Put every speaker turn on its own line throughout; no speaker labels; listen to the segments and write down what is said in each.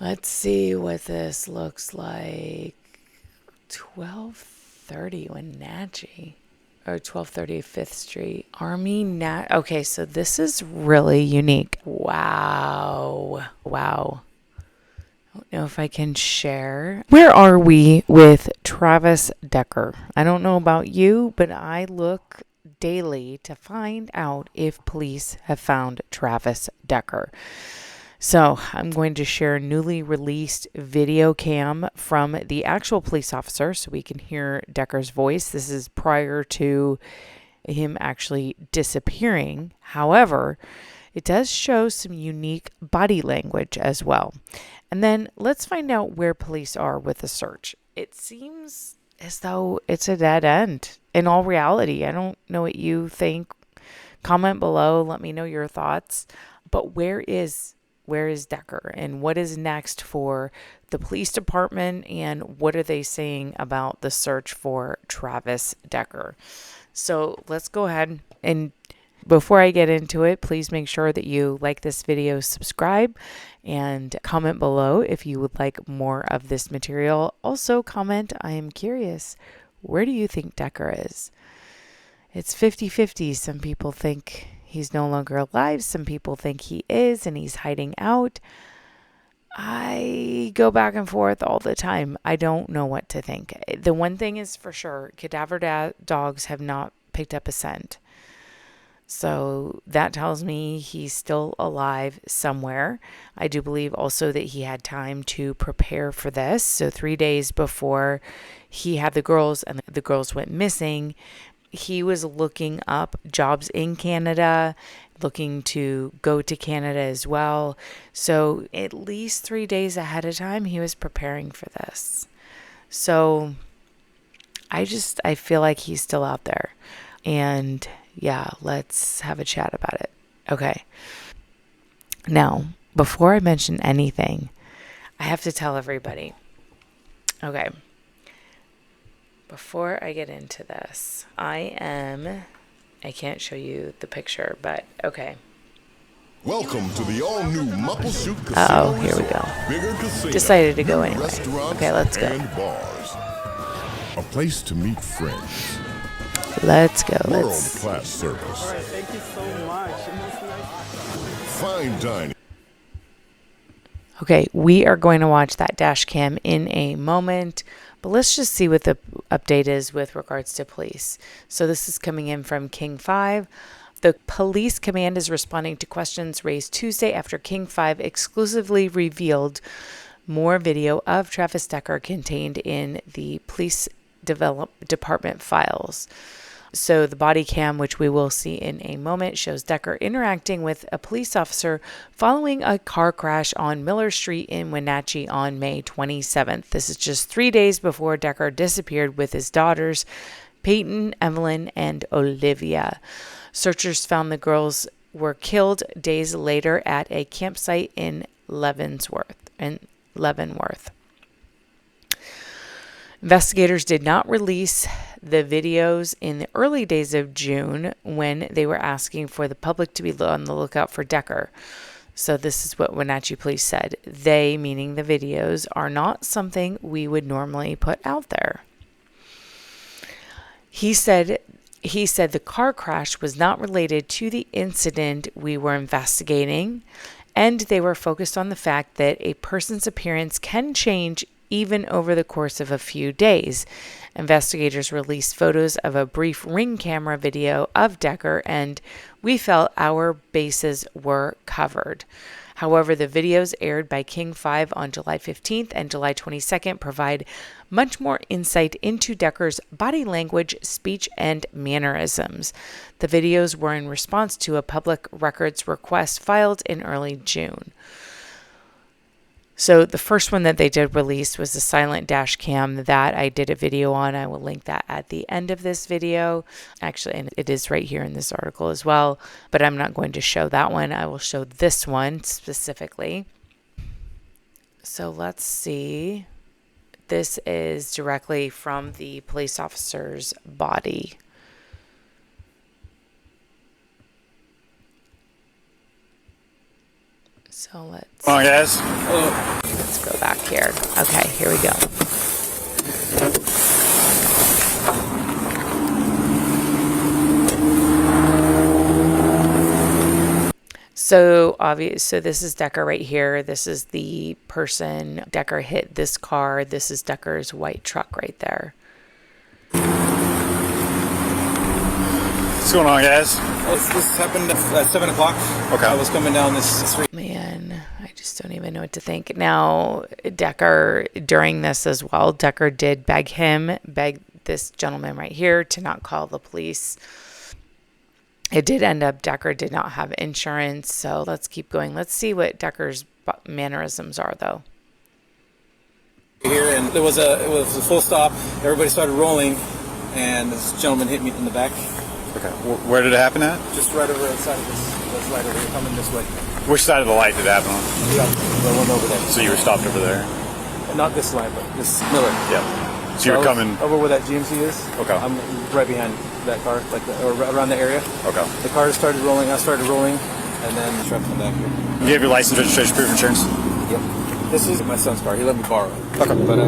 Let's see what this looks like. 1230 Wenatchee. Or 1230 5th Street. Army Nat. Okay, so this is really unique. Wow. Wow. I don't know if I can share. Where are we with Travis Decker? I don't know about you, but I look daily to find out if police have found Travis Decker. So I'm going to share a newly released video cam from the actual police officer so we can hear Decker's voice. This is prior to him actually disappearing. However, it does show some unique body language as well. And then let's find out where police are with the search. It seems as though it's a dead end. In all reality, I don't know what you think. Comment below, let me know your thoughts. But where is Decker, and what is next for the police department, and what are they saying about the search for Travis Decker? So let's go ahead, and before I get into it, please make sure that you like this video, subscribe, and comment below if you would like more of this material. Also comment, I am curious, where do you think Decker is? It's 50-50. Some people think he's no longer alive. Some people think he is and he's hiding out. I go back and forth all the time. I don't know what to think. The one thing is for sure, cadaver dogs have not picked up a scent. So that tells me he's still alive somewhere. I do believe also that he had time to prepare for this. So 3 days before he had the girls and the girls went missing, he was looking up jobs in Canada, looking to go to Canada as well. So at least 3 days ahead of time, he was preparing for this. So I feel like he's still out there. And yeah, let's have a chat about it. Okay. Now, before I mention anything, I have to tell everybody. Okay. Before I get into this, I can't show you the picture, but okay.
Welcome to the all-new Muckleshoot Casino
Oh, here we
Resort.
go.
Bigger casino,
Decided to go
new
anyway.
restaurants,
Okay, let's go.
and bars. A place to meet friends.
Let's go.
World-class service.
All right, thank you so much. It was nice.
Fine dining.
Okay, we are going to watch that dash cam in a moment, but let's just see what the update is with regards to police. So this is coming in from King 5. The police command is responding to questions raised Tuesday after King 5 exclusively revealed more video of Travis Decker contained in the police department files. So the body cam, which we will see in a moment, shows Decker interacting with a police officer following a car crash on Miller Street in Wenatchee on May 27th. This is just 3 days before Decker disappeared with his daughters, Peyton, Evelyn, and Olivia. Searchers found the girls were killed days later at a campsite in Leavenworth. Investigators did not release the videos in the early days of June when they were asking for the public to be on the lookout for Decker. So this is what Wenatchee police said. They, meaning the videos, are not something we would normally put out there. He said the car crash was not related to the incident we were investigating, and they were focused on the fact that a person's appearance can change even over the course of a few days. Investigators released photos of a brief Ring camera video of Decker, and we felt our bases were covered. However, the videos aired by King 5 on July 15th and July 22nd provide much more insight into Decker's body language, speech, and mannerisms. The videos were in response to a public records request filed in early June. So the first one that they did release was the silent dash cam that I did a video on. I will link that at the end of this video. Actually, and it is right here in this article as well, but I'm not going to show that one. I will show this one specifically. So let's see. This is directly from the police officer's body. So let's,
Come on, guys.
let's go back here. Okay, here we go. So obvious. So this is Decker right here. This is the person Decker hit this car. This is Decker's white truck right there.
What's going on, guys?
This happened at 7 o'clock.
Okay.
I was coming down this street.
Man, I just don't even know what to think. Now, Decker, during this as well, Decker did beg this gentleman right here to not call the police. It did end up Decker did not have insurance, so let's keep going. Let's see what Decker's mannerisms are, though.
Here, and it was a full stop. Everybody started rolling, and this gentleman hit me in the back.
Okay. Where did it happen at?
Just right over outside of this light over here, coming this way.
Which side of the light did it happen on?
Yeah, the one over there.
So you were stopped over there?
Not this light, but this Miller.
Yeah. So you were coming
over where that GMC is.
Okay.
I'm right behind that car, or around the area.
Okay.
The car started rolling. I started rolling, and then the truck in the back here.
You have your license, registration, proof of insurance?
Yep. This is my son's car. He let me borrow it.
Okay.
But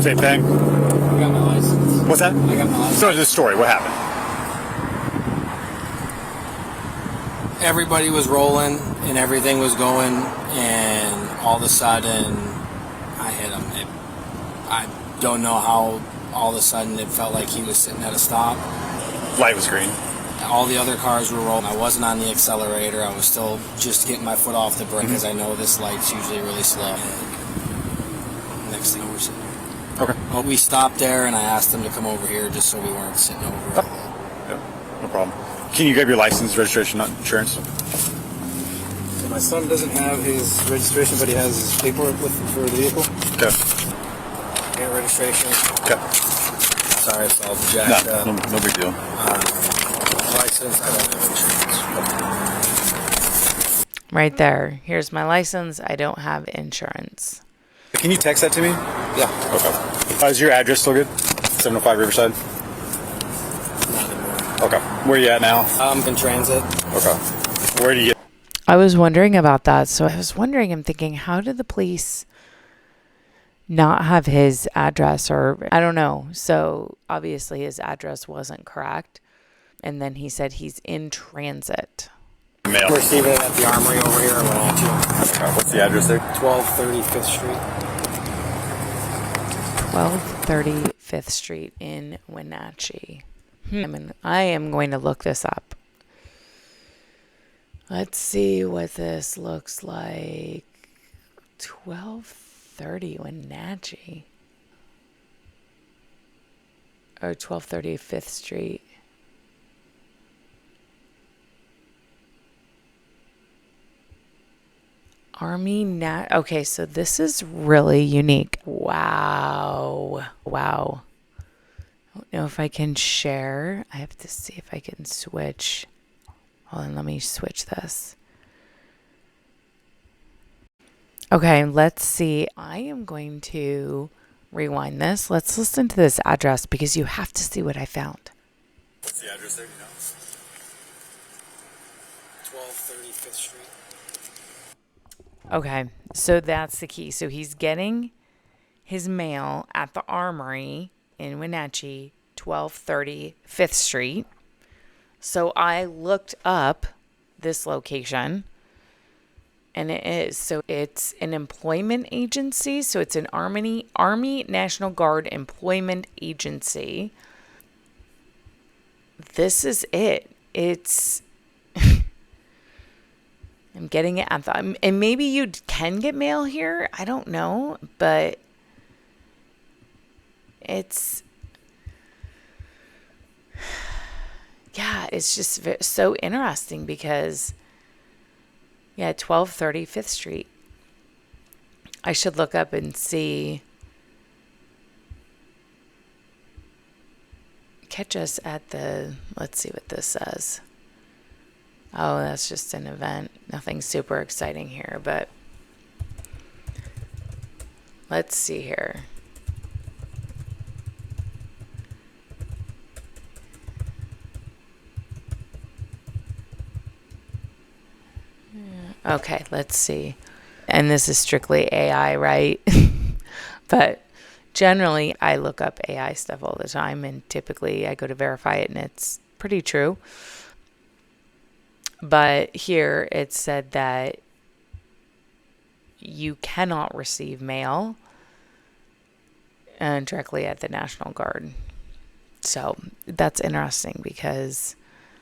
Same thing?
I got my license.
What's that?
I got my license.
So this story, what happened?
Everybody was rolling and everything was going, and all of a sudden I hit him. I don't know how all of a sudden it felt like he was sitting at a stop.
Light was green.
All the other cars were rolling. I wasn't on the accelerator. I was still just getting my foot off the brake because I know this light's usually really slow. And next thing we're sitting here.
Okay.
Well, we stopped there and I asked them to come over here just so we weren't sitting over it.
Yeah, no problem. Can you grab your license, registration, not insurance?
So my son doesn't have his registration, but he has his paperwork for the vehicle.
Okay.
Get registration.
Okay.
Sorry if I was jacked up.
No big deal.
License, I don't have insurance.
Right there. Here's my license. I don't have insurance.
Can you text that to me?
Yeah.
Okay. Is your address still good? 705 Riverside?
Not anymore.
Okay. Where are you at now?
In transit.
Okay. Where do you get?
I was wondering about that. So I was wondering, I'm thinking, how did the police not have his address, or I don't know. So obviously his address wasn't correct. And then he said he's in transit.
Mail.
We're receiving it at the Armory over here in Wenatchee.
Okay. What's the address there?
1230 5th Street.
1230 5th Street in Wenatchee. I am going to look this up. Let's see what this looks like. 1230 Wenatchee. Or 1230 5th Street. Okay, so this is really unique. Wow. Wow. I don't know if I can share. I have to see if I can switch. Hold on, let me switch this. Okay, let's see. I am going to rewind this. Let's listen to this address because you have to see what I found.
What's the address there? Do you know?
1230 5th Street.
Okay, so that's the key. So he's getting his mail at the Armory in Wenatchee, 1230 5th Street. So I looked up this location, and it's an employment agency. So it's an Army National Guard employment agency. This is it. It's I'm getting it at the, and maybe you can get mail here. I don't know, but it's, yeah, it's just so interesting because, yeah, 1230 5th Street. I should look up and see. Catch us at the, let's see what this says. Oh, that's just an event. Nothing super exciting here, but let's see here. Okay, let's see. And this is strictly AI, right? But generally, I look up AI stuff all the time, and typically I go to verify it, and it's pretty true. But here it said that you cannot receive mail directly at the National Guard. So that's interesting because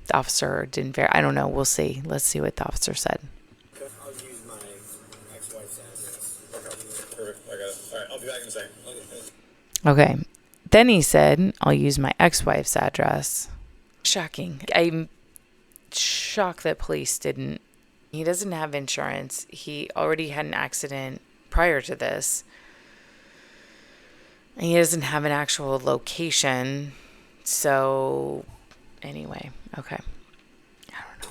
the officer didn't verify. I don't know. We'll see. Let's see what the officer said.
I'll use my ex-wife's address.
Okay. Perfect. I got it. All right. I'll be back in a second.
Okay. Then he said, I'll use my ex-wife's address. Shocking. I'm shocked that police didn't. He doesn't have insurance. He already had an accident prior to this. And he doesn't have an actual location. So, anyway, okay. I don't know.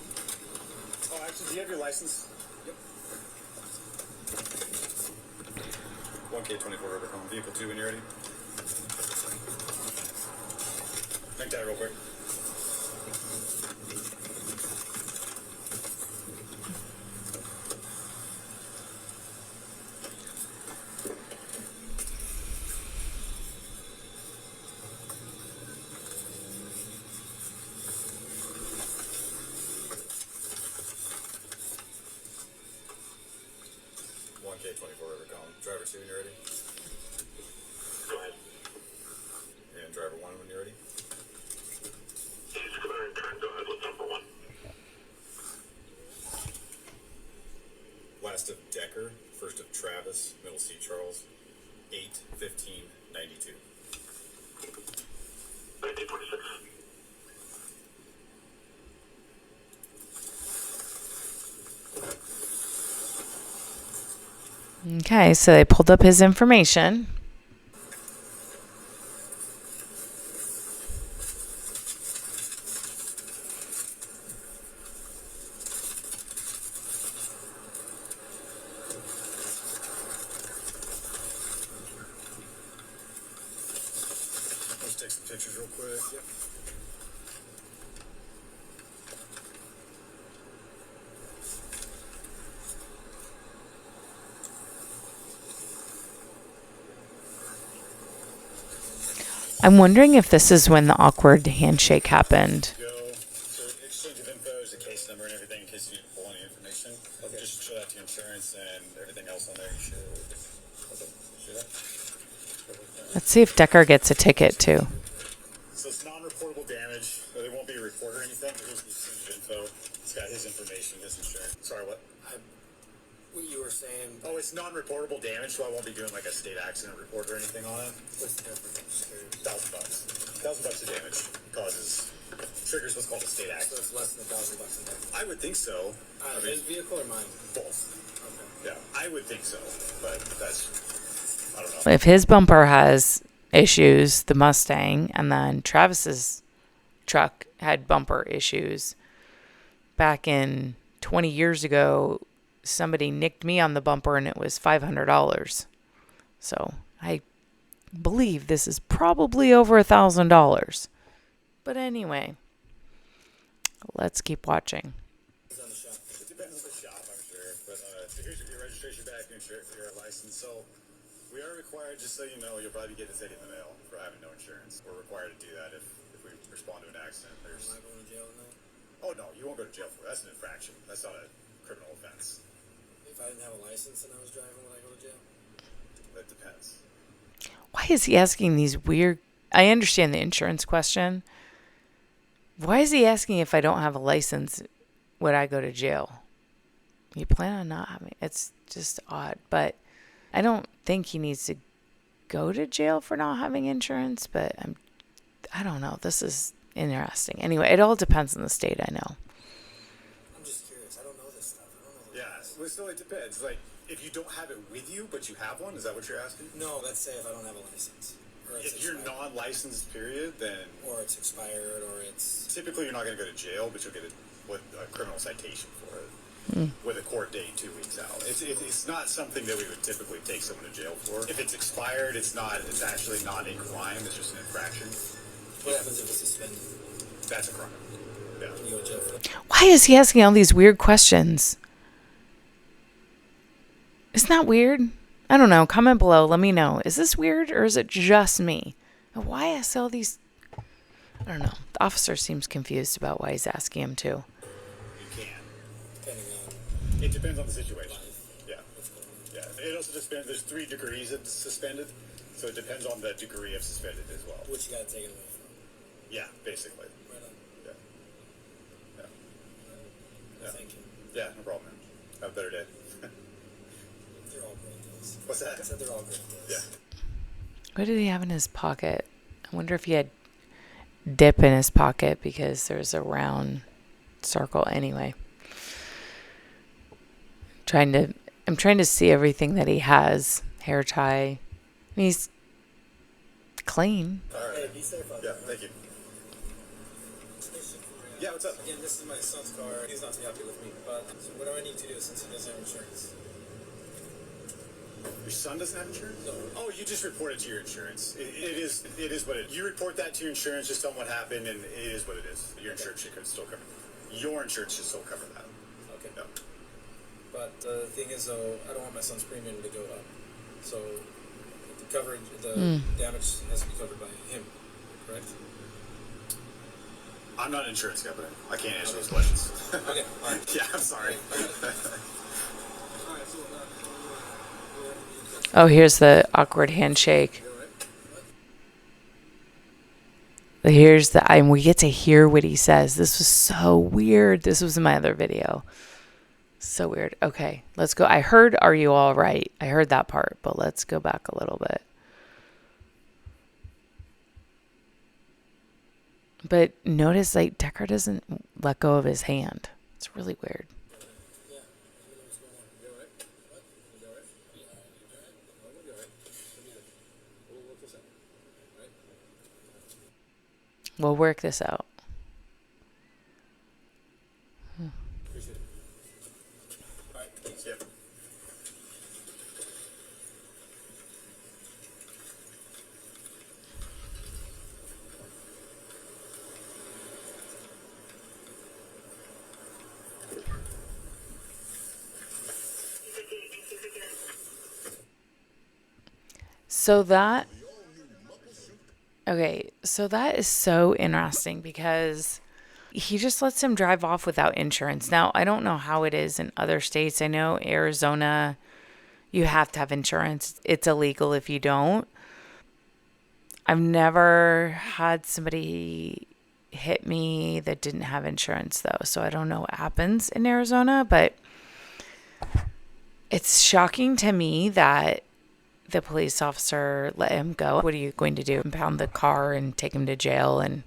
Oh, actually, do you have your license? Yep. 1K24 River Home. Vehicle 2 when you're ready. Make that real quick. K24 River Column. Driver 2 when you're ready.
Go ahead.
And driver 1 when you're ready.
He's clear and turn. Go ahead with number 1.
Last of Decker, first of Travis, middle C Charles, 8/15/92.
1926.
Okay, so they pulled up his information.
Let's take some pictures real quick. Yep.
I'm wondering if this is when the awkward handshake happened.
Go. So exchange of info is the case number and everything in case you need to pull any information. Okay. Just show that to your insurance and everything else on there. You should. Okay. See that?
Let's see if Decker gets a ticket too.
So it's non-reportable damage. There won't be a report or anything. Here's the exchange of info. It's got his information, his insurance. Sorry, what?
What you were saying.
Oh, it's non-reportable damage, so I won't be doing like a state accident report or anything on it.
What's the difference?
$1,000. $1,000 of damage causes triggers what's called a state
So
accident.
it's less than $1,000 a day.
I would think so.
His vehicle or mine?
Both.
Okay.
Yeah, I would think so, but that's I don't know.
If his bumper has issues, the Mustang, and then Travis's truck had bumper issues. Back in 20 years ago, somebody nicked me on the bumper and it was $500. So I believe this is probably over $1,000. But anyway, let's keep watching.
It depends on the shop, I'm sure. But so here's your registration back and your license. So we are required, just so you know, you'll probably get a ticket in the mail for having no insurance. We're required to do that if we respond to an accident.
Am I going to jail now?
Oh no, you won't go to jail for it. That's an infraction. That's not a criminal offense.
If I didn't have a license and I was driving, would I go to jail?
That depends.
Why is he asking these weird... I understand the insurance question. Why is he asking if I don't have a license, would I go to jail? You plan on not having... It's just odd. But I don't think he needs to go to jail for not having insurance. But I don't know. This is interesting. Anyway, it all depends on the state, I know.
I'm just curious. I don't know this stuff. I don't know.
Yeah, well, so it depends. Like, if you don't have it with you, but you have one, is that what you're asking?
No, let's say if I don't have a license. Or it's
If you're
expired.
non-licensed, period, then
Or it's expired, or it's...
typically you're not going to go to jail, but you'll get a criminal citation for it with a court date 2 weeks out. It's not something that we would typically take someone to jail for. If it's expired, it's actually not a crime. It's just an infraction.
What happens if it's suspended?
That's a crime. Yeah.
Can you go to jail for that?
Why is he asking all these weird questions? that weird? I don't know. Comment below. Let me know. Is this weird or is it just me? Why ask all these? I don't know. The officer seems confused about why he's asking him to.
You can. It depends on the situation. Yeah. Yeah. It also depends. There's 3 degrees of suspended, so it depends on the degree of suspended as well.
Which you gotta take it away from.
Yeah, basically.
Right on.
Yeah. Yeah.
Yeah. Thank you.
Yeah, no problem, man. Have a better day.
They're all great days.
What's that?
I said they're all great days.
Yeah.
What did he have in his pocket? I wonder if he had dip in his pocket because there's a round circle. Anyway, I'm trying to see everything that he has. Hair tie. He's clean.
All right.
Hey, be safe out
Yeah,
there.
thank you. Yeah, what's up?
Again, this is my son's car. He's not too happy with me, but so what do I need to do since he doesn't have insurance?
Your son doesn't have insurance?
No.
Oh, you just report it to your insurance. It is what it is. You report that to your insurance, just tell them what happened, and it is what it is. Your insurance should still cover it. Your insurance should still cover that.
Okay.
No.
But the thing is, though, I don't want my son's premium to go up. So the coverage, the damage has to be covered by him, correct?
I'm not an insurance company. I can't answer those questions.
Okay. All right.
Yeah, I'm sorry.
All right. So.
Oh, here's the awkward handshake. Here's the, and we get to hear what he says. This was so weird. This was in my other video. So weird. Okay, let's go. I heard, "Are you all right?" I heard that part, but let's go back a little bit. But notice, like, Decker doesn't let go of his hand. It's really weird. We'll work this out.
Appreciate it. All right. Thanks.
Yep.
So that, okay, so that is so interesting because he just lets him drive off without insurance. Now, I don't know how it is in other states. I know Arizona, you have to have insurance. It's illegal if you don't. I've never had somebody hit me that didn't have insurance, though. So I don't know what happens in Arizona, but it's shocking to me that the police officer let him go. What are you going to do? Impound the car and take him to jail? And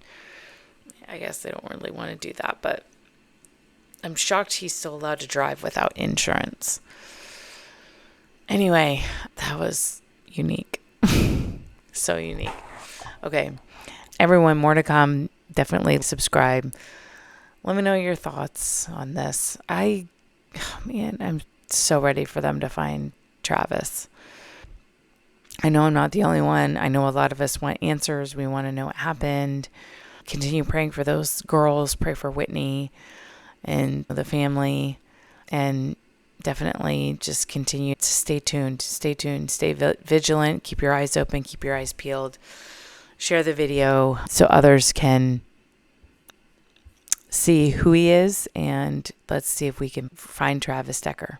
I guess they don't really want to do that, but I'm shocked he's still allowed to drive without insurance. Anyway, that was unique. So unique. Okay, everyone, more to come. Definitely subscribe. Let me know your thoughts on this. I'm so ready for them to find Travis. I know I'm not the only one. I know a lot of us want answers. We want to know what happened. Continue praying for those girls. Pray for Whitney and the family. And definitely just continue to stay tuned. Stay vigilant. Keep your eyes open. Keep your eyes peeled. Share the video so others can see who he is. And let's see if we can find Travis Decker.